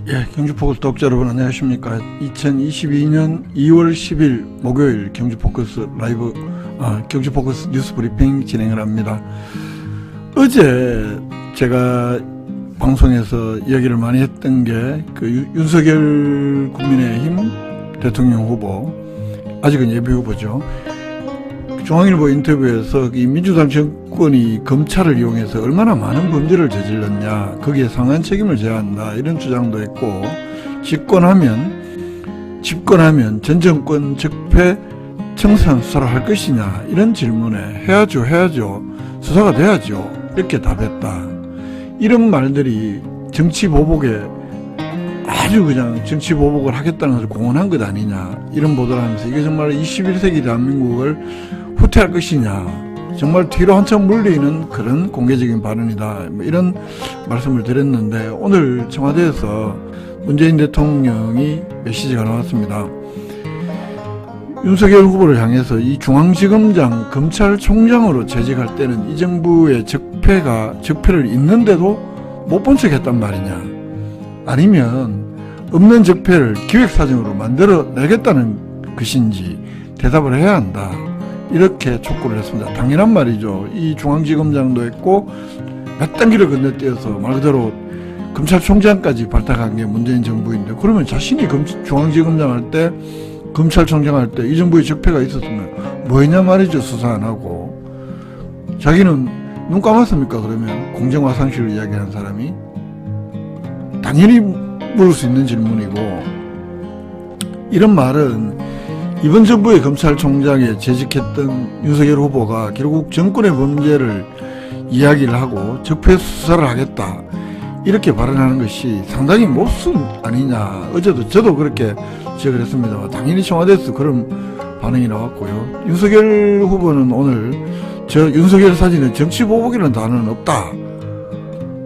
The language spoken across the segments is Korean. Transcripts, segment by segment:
예, 경주포커스 독자 여러분 안녕하십니까. 2022년 2월 10일 목요일 경주포커스 라이브 경주포커스 뉴스 브리핑 진행을 합니다. 어제 제가 방송에서 이야기를 많이 했던 게 그 윤석열 국민의힘 대통령 후보, 아직은 예비 후보죠. 중앙일보 인터뷰에서 이 민주당 정권이 검찰을 이용해서 얼마나 많은 범죄를 저질렀냐, 거기에 상한 책임을 져야 한다, 이런 주장도 했고, 집권하면 전 정권 적폐 청산 수사를 할 것이냐, 이런 질문에 해야죠, 수사가 돼야죠, 이렇게 답했다. 이런 말들이 정치 보복에 아주 그냥 정치 보복을 하겠다는 것을 공언한 것 아니냐, 이런 보도를 하면서 이게 정말 21세기 대한민국을 후퇴할 것이냐, 정말 뒤로 한참 물리는 그런 공개적인 발언이다, 이런 말씀을 드렸는데, 오늘 청와대에서 문재인 대통령이 메시지가 나왔습니다. 윤석열 후보를 향해서 이 중앙지검장 검찰총장으로 재직할 때는 이 정부의 적폐를 있는데도 못 본 척 했단 말이냐, 아니면 없는 적폐를 기획사정으로 만들어내겠다는 것인지 대답을 해야 한다, 이렇게 촉구를 했습니다. 당연한 말이죠. 이 중앙지검장도 했고 몇 단계를 건너뛰어서 말 그대로 검찰총장까지 발탁한 게 문재인 정부인데, 그러면 자신이 중앙지검장 할 때, 검찰총장 할 때 이 정부의 적폐가 있었으면 뭐 했냐 말이죠. 수사 안 하고. 자기는 눈 감았습니까? 그러면 공정화상실을 이야기하는 사람이 당연히 물을 수 있는 질문이고, 이런 말은 이번 정부의 검찰총장에 재직했던 윤석열 후보가 결국 정권의 범죄를 이야기를 하고 적폐 수사를 하겠다, 이렇게 발언하는 것이 상당히 모순 아니냐. 어제도 저도 그렇게 지적을 했습니다. 당연히 청와대에서 그런 반응이 나왔고요. 윤석열 후보는 오늘 저 윤석열 사진에 정치보복이라는 단어는 없다,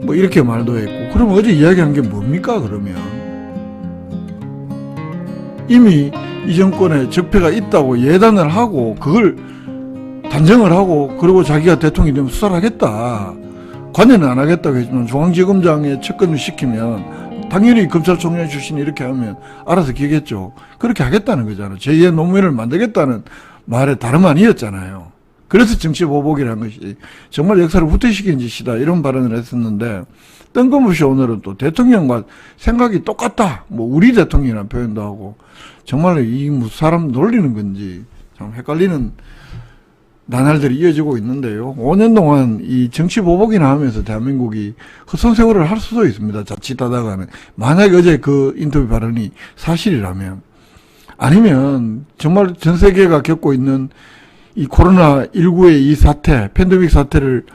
뭐 이렇게 말도 했고, 그럼 어제 이야기한 게 뭡니까? 그러면 이미 이 정권에 적폐가 있다고 예단을 하고 그걸 단정을 하고, 그리고 자기가 대통령이 되면 수사를 하겠다, 관여는 안 하겠다고 했지만 중앙지검장에 접근을 시키면 당연히 검찰총장 출신이 이렇게 하면 알아서 기겠죠. 그렇게 하겠다는 거잖아요. 제2의 노무현을 만들겠다는 말의 다름 아니었잖아요. 그래서 정치보복이라는 것이 정말 역사를 후퇴시킨 짓이다, 이런 발언을 했었는데, 뜬금없이 오늘은 또 대통령과 생각이 똑같다, 뭐 우리 대통령이라는 표현도 하고, 정말 이 사람 놀리는 건지 참 헷갈리는 나날들이 이어지고 있는데요. 5년 동안 이 정치보복이나 하면서 대한민국이 헛성세월을 할 수도 있습니다. 자칫하다가는. 만약에 어제 그 인터뷰 발언이 사실이라면, 아니면 정말 전 세계가 겪고 있는 이 코로나19의 이 사태, 팬데믹 사태를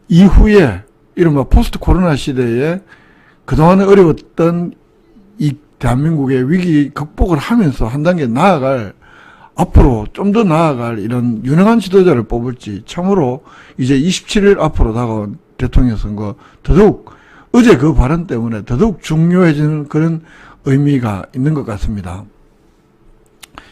이후에 이른바 포스트 코로나 시대에 그동안 어려웠던 이 대한민국의 위기 극복을 하면서 한 단계 나아갈, 앞으로 좀 더 나아갈 이런 유능한 지도자를 뽑을지, 참으로 이제 27일 앞으로 다가온 대통령 선거, 더더욱 어제 그 발언 때문에 더더욱 중요해지는 그런 의미가 있는 것 같습니다.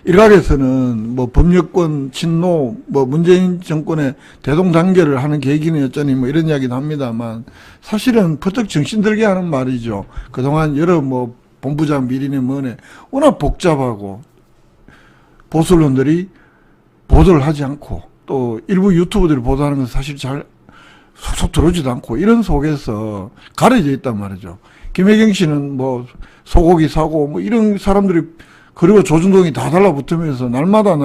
일각에서는 뭐 법률권 친노, 뭐 문재인 정권의 대동단결을 하는 계기는 여전히 뭐 이런 이야기도 합니다만, 사실은 퍼뜩 정신들게 하는 말이죠. 그동안 여러 뭐 본부장 비리네 뭐네 워낙 복잡하고 보수 언론들이 보도를 하지 않고, 또 일부 유튜브들이 보도하는 건 사실 잘 속속 들어오지도 않고, 이런 속에서 가려져 있단 말이죠. 김혜경 씨는 뭐 소고기 사고 뭐 이런 사람들이, 그리고 조중동이 다 달라붙으면서 날마다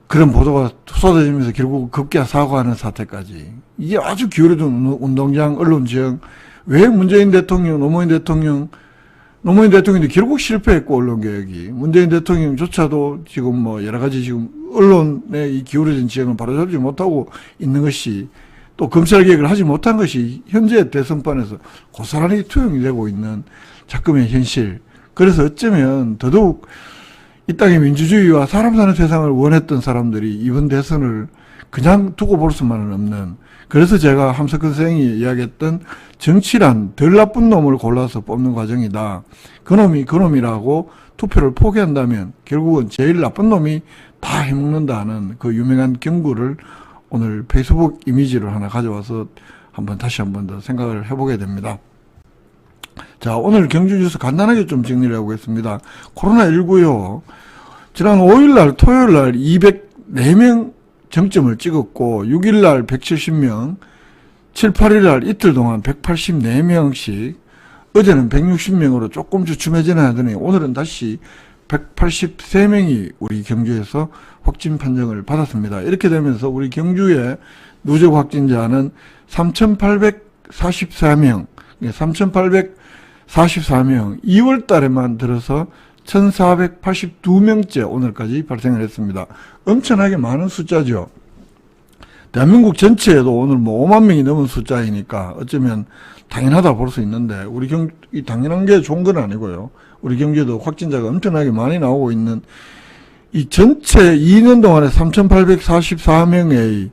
그런 보도가 쏟아지면서 결국 급기야 사과하는 사태까지, 이게 아주 기울어진 운동장 언론 지형. 왜 문재인 대통령, 노무현 대통령도 결국 실패했고, 언론개혁이. 문재인 대통령조차도 지금 뭐 여러 가지 지금 언론의 이 기울어진 지형을 바로잡지 못하고 있는 것이, 또 검찰개혁을 하지 못한 것이 현재 대선판에서 고스란히 투영이 되고 있는 작금의 현실. 그래서 어쩌면 더더욱 이 땅의 민주주의와 사람 사는 세상을 원했던 사람들이 이번 대선을 그냥 두고 볼 수만은 없는, 그래서 제가 함석헌 선생이 이야기했던 정치란 덜 나쁜 놈을 골라서 뽑는 과정이다. 그놈이라고 투표를 포기한다면 결국은 제일 나쁜 놈이 다 해먹는다는 그 유명한 경구를 오늘 페이스북 이미지를 하나 가져와서 다시 한번 더 생각을 해보게 됩니다. 자, 오늘 경주 뉴스 간단하게 좀 정리를 해보겠습니다. 코로나19요. 지난 5일날 토요일날 204명 정점을 찍었고 6일날 170명, 7, 8일날 이틀 동안 184명씩, 어제는 160명으로 조금 주춤해지나 하더니 오늘은 다시 183명이 우리 경주에서 확진 판정을 받았습니다. 이렇게 되면서 우리 경주의 누적 확진자는 3,844명, 3,844명, 2월 달에만 들어서 1,482명째 오늘까지 발생을 했습니다. 엄청나게 많은 숫자죠. 대한민국 전체에도 오늘 뭐 5만 명이 넘은 숫자이니까 어쩌면 당연하다 볼 수 있는데, 이 당연한 게 좋은 건 아니고요. 우리 경주에도 확진자가 엄청나게 많이 나오고 있는 이 전체 2년 동안에 3,844명의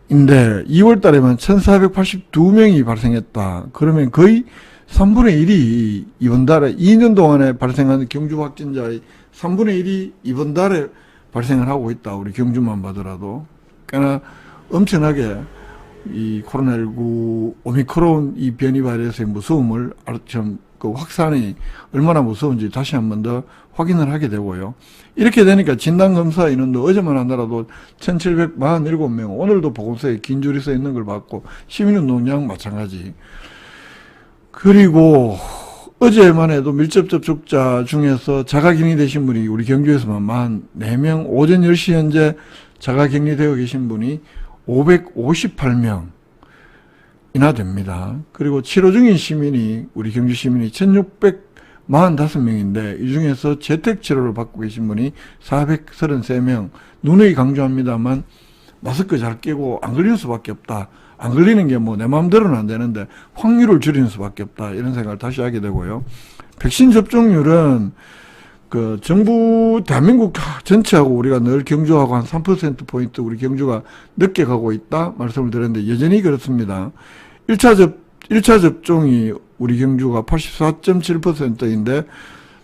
인데 2월 달에만 1,482명이 발생했다. 그러면 거의 3분의 1이 이번 달에 2년 동안에 발생한 경주 확진자의 3분의 1이 이번 달에 발생을 하고 있다. 우리 경주만 봐더라도 꽤나 엄청나게 이 코로나19 오미크론 이 변이 바이러스의 무서움을 좀 그 확산이 얼마나 무서운지 다시 한 번 더 확인을 하게 되고요. 이렇게 되니까 진단검사 인원도 어제만 하더라도 1,747명, 오늘도 보건소에 긴 줄이 서 있는 걸 봤고, 시민운동장 마찬가지. 그리고 어제만 해도 밀접 접촉자 중에서 자가격리 되신 분이 우리 경주에서만 44명, 오전 10시 현재 자가격리되어 계신 분이 558명 이나 됩니다. 그리고 치료 중인 시민이, 우리 경주 시민이 1,645명인데 이 중에서 재택치료를 받고 계신 분이 433명. 누누이 강조합니다만 마스크 잘 끼고 안 걸리는 수밖에 없다. 안 걸리는 게 뭐 내 마음대로는 안 되는데 확률을 줄이는 수밖에 없다. 이런 생각을 다시 하게 되고요. 백신 접종률은 그 정부 대한민국 전체하고 우리가 늘 경주하고 한 3%포인트 우리 경주가 늦게 가고 있다 말씀을 드렸는데 여전히 그렇습니다. 1차 접종이 우리 경주가 84.7%인데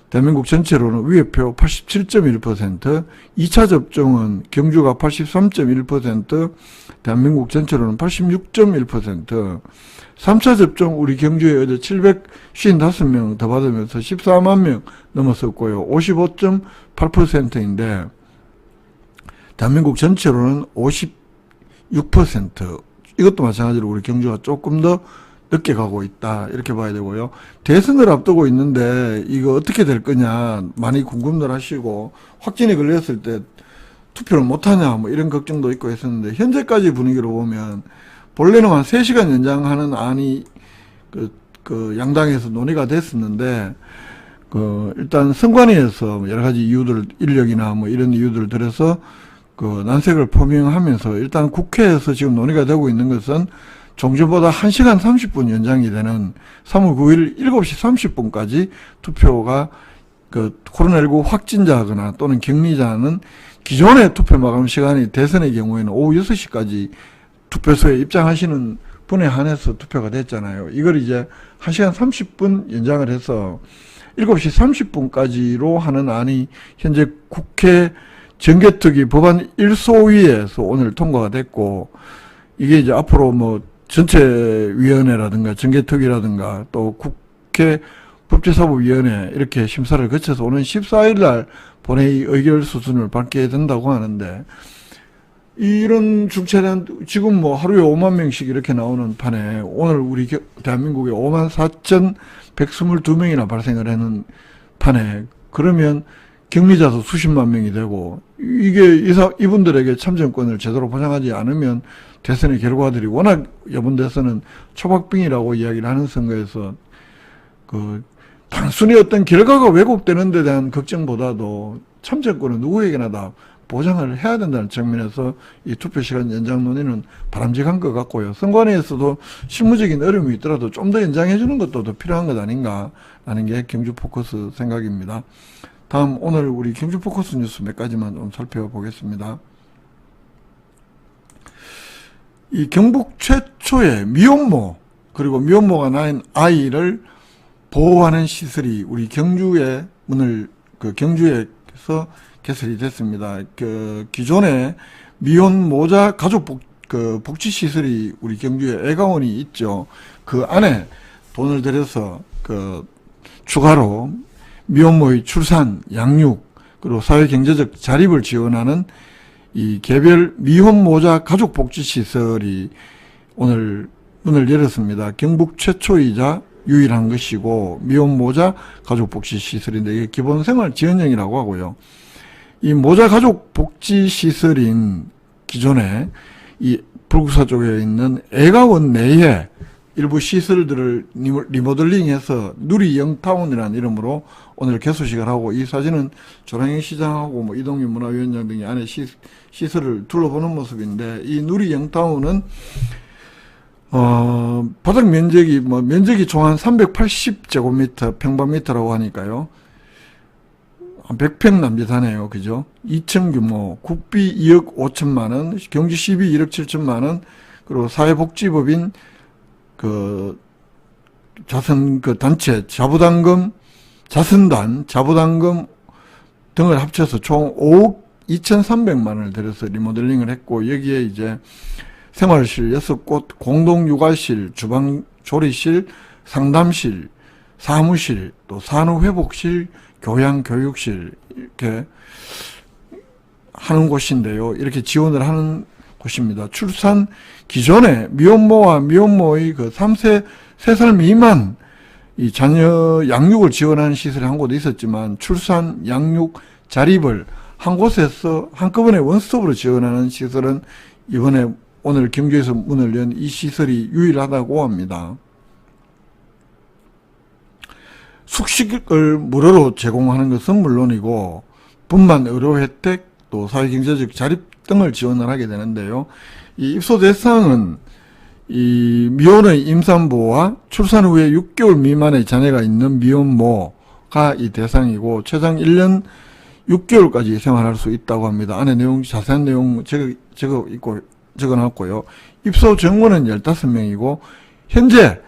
대한민국 전체로는 위에표 87.1%, 2차 접종은 경주가 83.1%, 대한민국 전체로는 86.1%, 3차 접종 우리 경주에 어제 755명 더 받으면서 14만 명 넘었었고요. 55.8%인데 대한민국 전체로는 56%, 이것도 마찬가지로 우리 경주가 조금 더 늦게 가고 있다, 이렇게 봐야 되고요. 대선을 앞두고 있는데 이거 어떻게 될 거냐 많이 궁금들 하시고, 확진에 걸렸을 때 투표를 못하냐 뭐 이런 걱정도 있고 했었는데, 현재까지 분위기로 보면 본래는 한 3시간 연장하는 안이 그 양당에서 논의가 됐었는데, 일단 선관위에서 여러 가지 이유들, 인력이나 뭐 이런 이유들을 들어서 난색을 표명하면서 일단 국회에서 지금 논의가 되고 있는 것은 종전보다 1시간 30분 연장이 되는 3월 9일 7시 30분까지 투표가 코로나19 확진자거나 또는 격리자는 기존의 투표 마감 시간이 대선의 경우에는 오후 6시까지 투표소에 입장하시는 분에 한해서 투표가 됐잖아요. 이걸 이제 1시간 30분 연장을 해서 7시 30분까지로 하는 안이 현재 국회 정개특위 법안 1소위에서 오늘 통과가 됐고, 이게 이제 앞으로 뭐 전체위원회라든가 정개특위라든가 또 국회 법제사법위원회 이렇게 심사를 거쳐서 오는 14일 날 본회의 의결 수준을 밟게 된다고 하는데, 이런 중차량 지금 뭐 하루에 5만 명씩 이렇게 나오는 판에 오늘 우리 대한민국에 5만 4,122명이나 발생을 하는 판에, 그러면 격리자도 수십만 명이 되고, 이게 이분들에게 참정권을 제대로 보장하지 않으면 대선의 결과들이 워낙 이번 대선은 초박빙이라고 이야기를 하는 선거에서 단순히 어떤 결과가 왜곡되는 데 대한 걱정보다도 참정권은 누구에게나 다 보장을 해야 된다는 측면에서 이 투표시간 연장 논의는 바람직한 것 같고요. 선관위에서도 실무적인 어려움이 있더라도 좀 더 연장해 주는 것도 더 필요한 것 아닌가 라는 게 경주 포커스 생각입니다. 다음 오늘 우리 경주 포커스 뉴스 몇 가지만 좀 살펴보겠습니다. 이 경북 최초의 미혼모, 그리고 미혼모가 낳은 아이를 보호하는 시설이 우리 경주에 경주에서 개설이 됐습니다. 기존에 미혼모자 가족 복지 시설이 우리 경주에 애가원이 있죠. 그 안에 돈을 들여서 추가로 미혼모의 출산, 양육, 그리고 사회경제적 자립을 지원하는 이 개별 미혼모자 가족복지시설이 오늘 문을 열었습니다. 경북 최초이자 유일한 것이고 미혼모자 가족복지시설인데 이게 기본생활지원령이라고 하고요. 이 모자 가족복지시설인 기존에 이 불국사 쪽에 있는 애가원 내에 일부 시설들을 리모델링해서 누리 영타운이라는 이름으로 오늘 개소식을 하고, 이 사진은 조랑영 시장하고 뭐 이동윤 문화위원장 등이 안에 시설을 둘러보는 모습인데, 이 누리 영타운은 바닥 면적이 면적이 총 한 380제곱미터 평방미터라고 하니까요. 한 100평 남짓하네요. 그죠? 2층 규모, 국비 2억 5천만원, 경주 시비 1억 7천만원, 그리고 사회복지법인 단체, 자부담금 등을 합쳐서 총 5억 2,300만원을 들여서 리모델링을 했고, 여기에 이제 생활실 6곳, 공동육아실, 주방 조리실, 상담실, 사무실, 또 산후회복실, 교양교육실, 이렇게 하는 곳인데요. 이렇게 지원을 하는 곳입니다. 출산 기존에 미혼모와 미혼모의 3살 미만 이 자녀 양육을 지원하는 시설이 한 곳도 있었지만, 출산, 양육, 자립을 한 곳에서 한꺼번에 원스톱으로 지원하는 시설은 이번에 오늘 경주에서 문을 연 이 시설이 유일하다고 합니다. 숙식을 무료로 제공하는 것은 물론이고 분만 의료 혜택, 또 사회경제적 자립 등을 지원을 하게 되는데요. 이 입소 대상은 이 미혼의 임산부와 출산 후에 6개월 미만의 자녀가 있는 미혼모가 이 대상이고, 최장 1년 6개월까지 생활할 수 있다고 합니다. 안에 자세한 내용 적어놨고요. 입소 정원은 15명이고 현재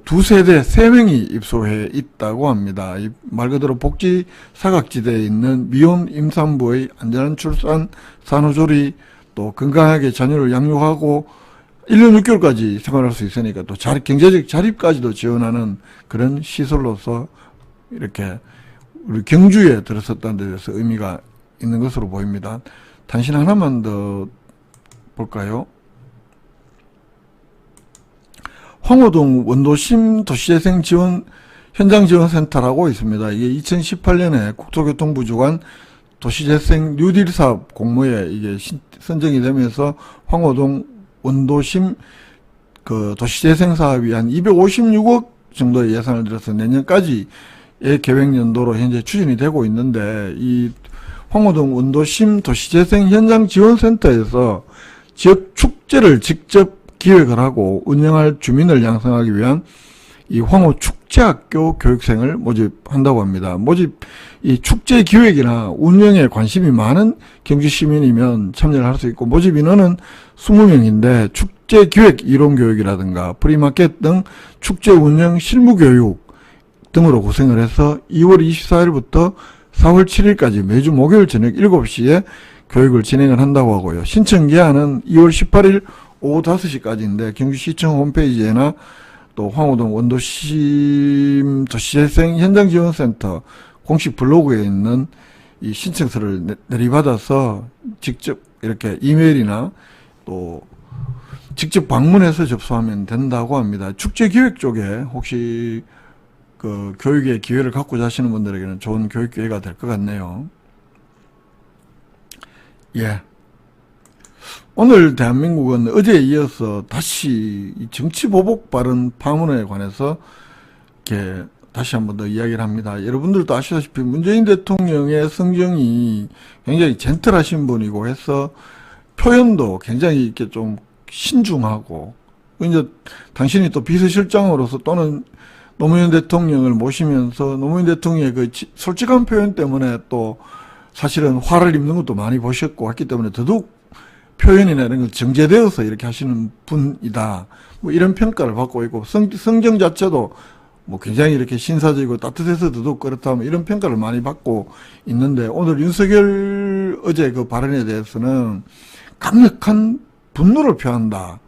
두 세대 3명이 입소해 있다고 합니다. 말 그대로 복지 사각지대에 있는 미혼 임산부의 안전한 출산, 산후조리, 또 건강하게 자녀를 양육하고 1년 6개월까지 생활할 수 있으니까 또 경제적 자립까지도 지원하는 그런 시설로서 이렇게 우리 경주에 들어섰다는 데 대해서 의미가 있는 것으로 보입니다. 단신 하나만 더 볼까요? 황호동 원도심 도시재생 지원 현장지원센터라고 있습니다. 이게 2018년에 국토교통부 주관 도시재생 뉴딜 사업 공모에 이게 선정이 되면서 황호동 원도심 도시재생 사업이 한 256억 정도의 예산을 들여서 내년까지의 계획연도로 현재 추진이 되고 있는데, 이 황호동 원도심 도시재생 현장지원센터에서 지역 축제를 직접 기획을 하고 운영할 주민을 양성하기 위한 이 황호 축제학교 교육생을 모집한다고 합니다. 이 축제 기획이나 운영에 관심이 많은 경주 시민이면 참여를 할 수 있고, 모집 인원은 20명인데 축제 기획 이론 교육이라든가 프리마켓 등 축제 운영 실무 교육 등으로 구성을 해서 2월 24일부터 4월 7일까지 매주 목요일 저녁 7시에 교육을 진행을 한다고 하고요. 신청 기한은 2월 18일 오후 5시까지인데 경주시청 홈페이지에나 또 황호동 원도심 도시재생 현장지원센터 공식 블로그에 있는 이 신청서를 내리받아서 직접 이렇게 이메일이나 또 직접 방문해서 접수하면 된다고 합니다. 축제기획 쪽에 혹시 교육의 기회를 갖고자 하시는 분들에게는 좋은 교육 기회가 될 것 같네요. 예. 오늘 대한민국은 어제에 이어서 다시 정치 보복 발언 파문에 관해서 이렇게 다시 한 번 더 이야기를 합니다. 여러분들도 아시다시피 문재인 대통령의 성정이 굉장히 젠틀하신 분이고 해서 표현도 굉장히 이렇게 좀 신중하고, 이제 당신이 또 비서실장으로서 또는 노무현 대통령을 모시면서 노무현 대통령의 솔직한 표현 때문에 또 사실은 화를 입는 것도 많이 보셨고 했기 때문에 더더욱 표현이나 이런 걸 정제되어서 이렇게 하시는 분이다, 이런 평가를 받고 있고, 성정 자체도 굉장히 이렇게 신사적이고 따뜻해서 더더욱 그렇다, 이런 평가를 많이 받고 있는데, 오늘 윤석열 어제 그 발언에 대해서는 강력한 분노를 표한다,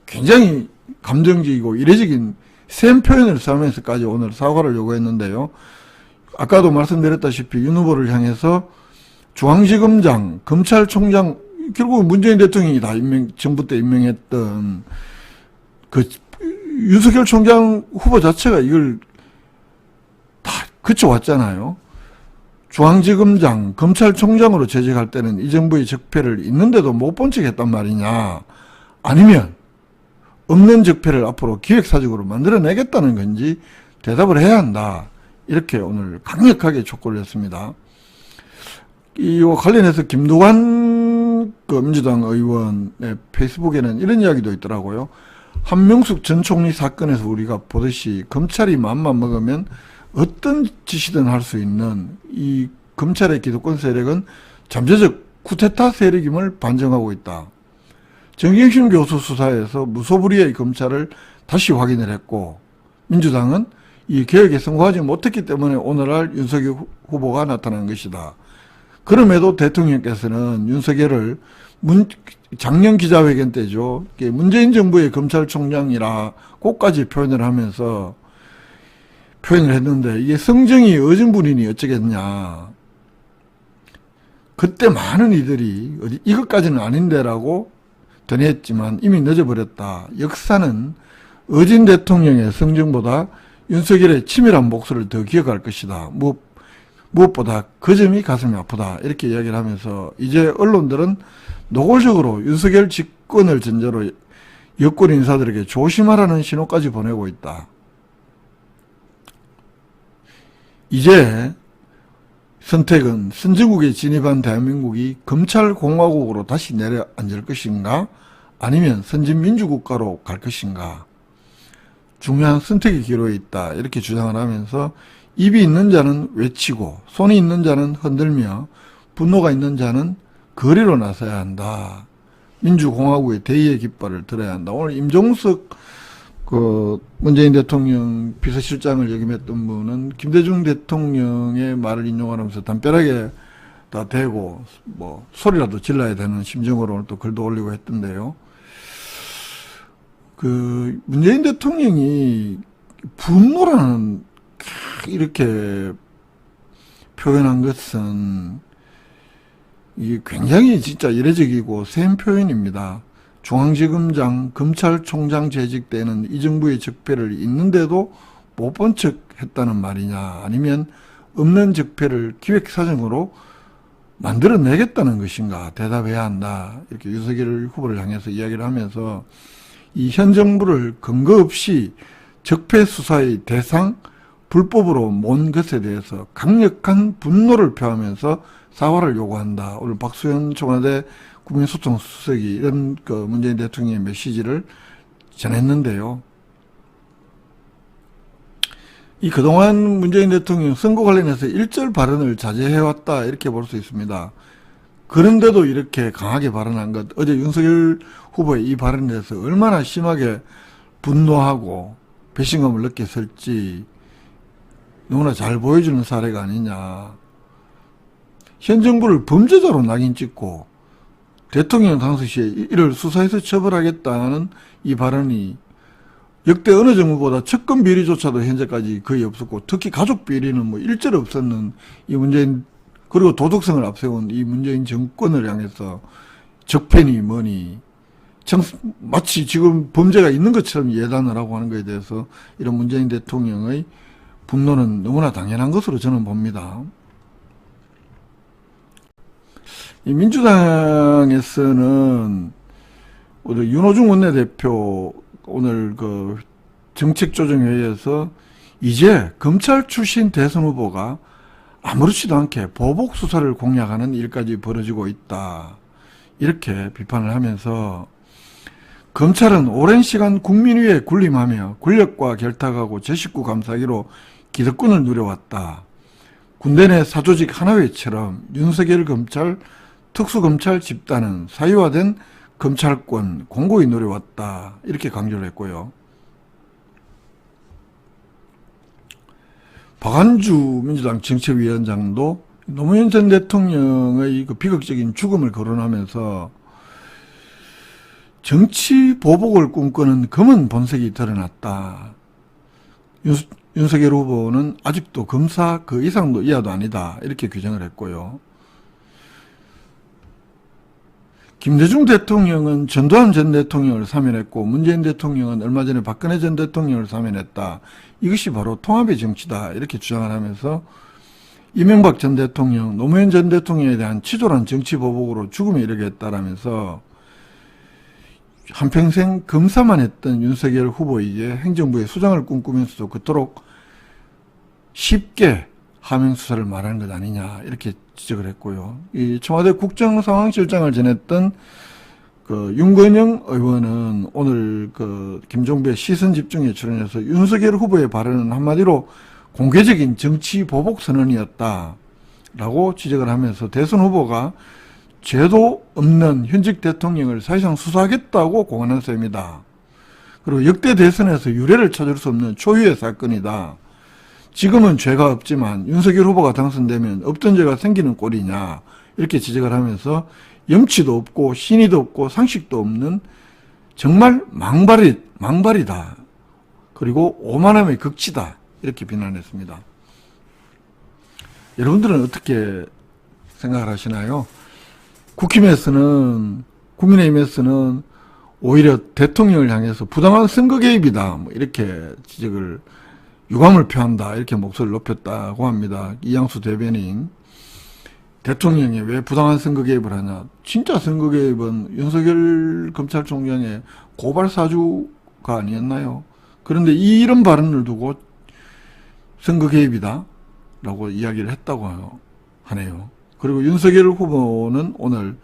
굉장히 감정적이고 이례적인 센 표현을 사용해서까지 오늘 사과를 요구했는데요. 아까도 말씀드렸다시피 윤 후보를 향해서 중앙지검장, 검찰총장, 결국 문재인 대통령이 다 정부 때 임명했던 그 윤석열 총장 후보 자체가 이걸 다 거쳐왔잖아요. 중앙지검장, 검찰총장으로 재직할 때는 이 정부의 적폐를 있는데도 못 본 척 했단 말이냐, 아니면 없는 적폐를 앞으로 기획사적으로 만들어내겠다는 건지 대답을 해야 한다. 이렇게 오늘 강력하게 촉구를 했습니다. 이와 관련해서 김두관 민주당 의원의 페이스북에는 이런 이야기도 있더라고요. 한명숙 전 총리 사건에서 우리가 보듯이 검찰이 맘만 먹으면 어떤 짓이든 할 수 있는 이 검찰의 기득권 세력은 잠재적 쿠데타 세력임을 반증하고 있다. 정경심 교수 수사에서 무소불위의 검찰을 다시 확인을 했고, 민주당은 이 개혁에 성공하지 못했기 때문에 오늘날 윤석열 후보가 나타난 것이다. 그럼에도 대통령께서는 윤석열을 작년 기자회견 때죠, 문재인 정부의 검찰총장이라고까지 표현을 하면서 표현을 했는데, 이게 성정이 어진분이니 어쩌겠냐. 그때 많은 이들이 이것까지는 아닌데라고 전했지만 이미 늦어버렸다. 역사는 어진 대통령의 성정보다 윤석열의 치밀한 목소리를 더 기억할 것이다. 무엇보다 그 점이 가슴이 아프다. 이렇게 이야기를 하면서 이제 언론들은 노골적으로 윤석열 집권을 전제로 여권 인사들에게 조심하라는 신호까지 보내고 있다. 이제 선택은 선진국에 진입한 대한민국이 검찰공화국으로 다시 내려앉을 것인가, 아니면 선진민주국가로 갈 것인가, 중요한 선택의 기로에 있다. 이렇게 주장을 하면서 입이 있는 자는 외치고 손이 있는 자는 흔들며 분노가 있는 자는 거리로 나서야 한다. 민주공화국의 대의의 깃발을 들어야 한다. 오늘 임종석 문재인 대통령 비서실장을 역임했던 분은 김대중 대통령의 말을 인용하면서 담벼락에 다 대고 소리라도 질러야 되는 심정으로 오늘 또 글도 올리고 했던데요. 문재인 대통령이 분노라는 이렇게 표현한 것은 이게 굉장히 진짜 이례적이고 센 표현입니다. 중앙지검장, 검찰총장 재직 때는 이 정부의 적폐를 있는데도 못 본 척 했다는 말이냐, 아니면 없는 적폐를 기획사정으로 만들어내겠다는 것인가 대답해야 한다. 이렇게 윤석열 후보를 향해서 이야기를 하면서 이 현 정부를 근거 없이 적폐 수사의 대상, 불법으로 모은 것에 대해서 강력한 분노를 표하면서 사과를 요구한다. 오늘 박수현 청와대 국민소통수석이 이런 문재인 대통령의 메시지를 전했는데요. 이 그동안 문재인 대통령 선거 관련해서 일절 발언을 자제해왔다, 이렇게 볼 수 있습니다. 그런데도 이렇게 강하게 발언한 것, 어제 윤석열 후보의 이 발언에 대해서 얼마나 심하게 분노하고 배신감을 느꼈을지 너무나 잘 보여주는 사례가 아니냐. 현 정부를 범죄자로 낙인 찍고 대통령 당시에 이를 수사해서 처벌하겠다는 이 발언이 역대 어느 정부보다 측근 비리조차도 현재까지 거의 없었고, 특히 가족 비리는 일절 없었는 이 문재인, 그리고 도덕성을 앞세운 이 문재인 정권을 향해서 적폐니 뭐니 마치 지금 범죄가 있는 것처럼 예단을 하고 하는 것에 대해서 이런 문재인 대통령의 분노는 너무나 당연한 것으로 저는 봅니다. 이 민주당에서는 오늘 윤호중 원내대표 오늘 정책조정회의에서 이제 검찰 출신 대선 후보가 아무렇지도 않게 보복 수사를 공략하는 일까지 벌어지고 있다. 이렇게 비판을 하면서 검찰은 오랜 시간 국민 위에 군림하며 권력과 결탁하고 제 식구 감싸기로 기득권을 누려왔다. 군대 내 사조직 하나회처럼 윤석열 검찰, 특수검찰 집단은 사유화된 검찰권 공고히 누려왔다. 이렇게 강조를 했고요. 박한주 민주당 정책위원장도 노무현 전 대통령의 비극적인 죽음을 거론하면서 정치 보복을 꿈꾸는 검은 본색이 드러났다. 윤석열 후보는 아직도 검사 그 이상도 이하도 아니다 이렇게 규정을 했고요. 김대중 대통령은 전두환 전 대통령을 사면했고 문재인 대통령은 얼마 전에 박근혜 전 대통령을 사면했다. 이것이 바로 통합의 정치다 이렇게 주장을 하면서 이명박 전 대통령, 노무현 전 대통령에 대한 치졸한 정치 보복으로 죽음에 이르게 했다라면서 한평생 검사만 했던 윤석열 후보에게 행정부의 수장을 꿈꾸면서도 그토록 쉽게 하명 수사를 말하는 것 아니냐 이렇게 지적을 했고요. 이 청와대 국정상황실장을 지냈던 그 윤건영 의원은 오늘 그 김종배 시선집중에 출연해서 윤석열 후보의 발언은 한마디로 공개적인 정치 보복 선언이었다라고 지적을 하면서 대선 후보가 죄도 없는 현직 대통령을 사실상 수사하겠다고 공언한 셈이다. 그리고 역대 대선에서 유례를 찾을 수 없는 초유의 사건이다. 지금은 죄가 없지만 윤석열 후보가 당선되면 없던 죄가 생기는 꼴이냐 이렇게 지적을 하면서 염치도 없고 신의도 없고 상식도 없는 정말 망발이다. 그리고 오만함의 극치다 이렇게 비난했습니다. 여러분들은 어떻게 생각을 하시나요? 국민의힘에서는 오히려 대통령을 향해서 부당한 선거 개입이다 뭐 이렇게 지적을 유감을 표한다 이렇게 목소리를 높였다고 합니다. 이양수 대변인 대통령이 왜 부당한 선거 개입을 하냐. 진짜 선거 개입은 윤석열 검찰총장의 고발 사주가 아니었나요? 그런데 이런 발언을 두고 선거 개입이다 라고 이야기를 했다고 하네요. 그리고 윤석열 후보는 오늘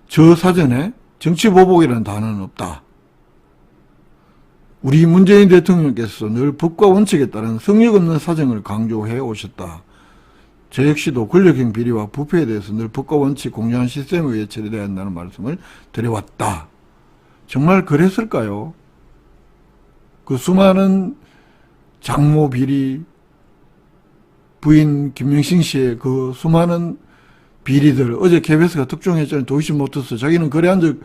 저 사전에 정치보복이라는 단어는 없다. 우리 문재인 대통령께서 늘 법과 원칙에 따른 성역 없는 사정을 강조해 오셨다. 저 역시도 권력형 비리와 부패에 대해서 늘 법과 원칙 공정한 시스템에 의해 처리되어야 한다는 말씀을 드려왔다. 정말 그랬을까요? 그 수많은 장모 비리, 부인 김명신 씨의 그 수많은 비리들, 어제 KBS가 특종했잖아요. 도이치모터스. 자기는 거래한 적,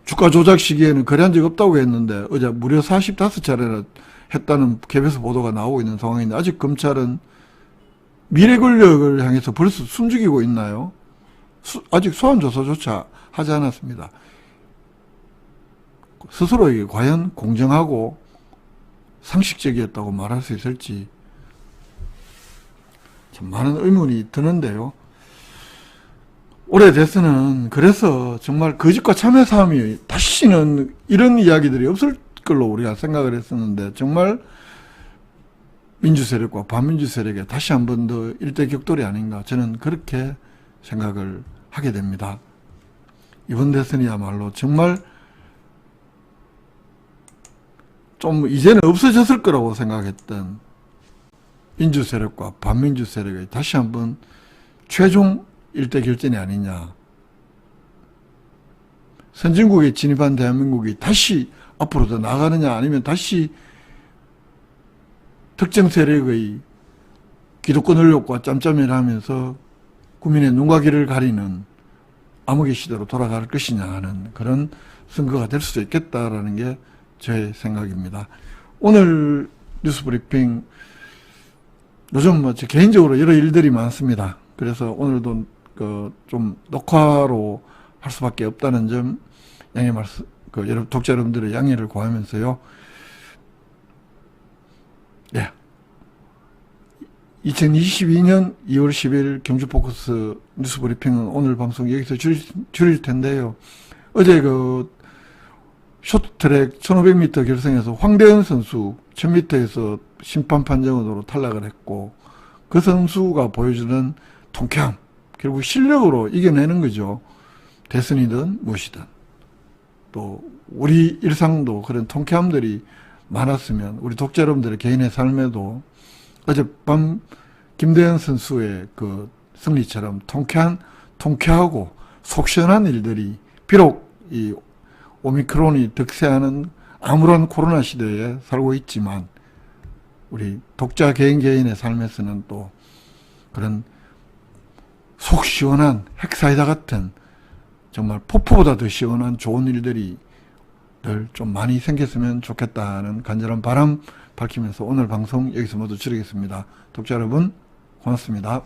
주가 조작 시기에는 거래한 적 없다고 했는데, 어제 무려 45차례나 했다는 KBS 보도가 나오고 있는 상황인데, 아직 검찰은 미래 권력을 향해서 벌써 숨죽이고 있나요? 아직 소환조사조차 하지 않았습니다. 스스로에게 과연 공정하고 상식적이었다고 말할 수 있을지 참 많은 의문이 드는데요. 올해 대선은 그래서 정말 거짓과 참회 싸움이 다시는 이런 이야기들이 없을 걸로 우리가 생각을 했었는데 정말 민주 세력과 반민주 세력에 다시 한 번 더 일대 격돌이 아닌가 저는 그렇게 생각을 하게 됩니다. 이번 대선이야말로 정말 좀 이제는 없어졌을 거라고 생각했던 민주 세력과 반민주 세력의 다시 한번 최종 일대 결전이 아니냐. 선진국에 진입한 대한민국이 다시 앞으로 더 나가느냐 아니면 다시 특정 세력의 기득권 권력과 짬짬이를 하면서 국민의 눈과 귀를 가리는 암흑의 시대로 돌아갈 것이냐 하는 그런 선거가 될 수도 있겠다라는 게 저의 생각입니다. 오늘 뉴스브리핑 요즘 뭐 개인적으로 여러 일들이 많습니다. 그래서 오늘도 좀 녹화로 할 수밖에 없다는 점 양해 말씀, 여러분 독자 여러분들의 양해를 구하면서요. 예. 2022년 2월 10일 경주포커스 뉴스브리핑은 오늘 방송 여기서 줄일 텐데요. 어제 쇼트트랙 1500m 결승에서 황대현 선수 1000m에서 심판 판정으로 탈락을 했고 그 선수가 보여주는 통쾌함, 결국 실력으로 이겨내는 거죠. 대선이든 무엇이든. 또 우리 일상도 그런 통쾌함들이 많았으면 우리 독자 여러분들의 개인의 삶에도 어젯밤 김대현 선수의 그 승리처럼 통쾌하고 속 시원한 일들이 비록 이 오미크론이 득세하는 아무런 코로나 시대에 살고 있지만 우리 독자 개인의 삶에서는 또 그런 속 시원한 핵사이다 같은 정말 폭포보다 더 시원한 좋은 일들이 좀 많이 생겼으면 좋겠다는 간절한 바람 밝히면서 오늘 방송 여기서 모두 줄이겠습니다. 독자 여러분 고맙습니다.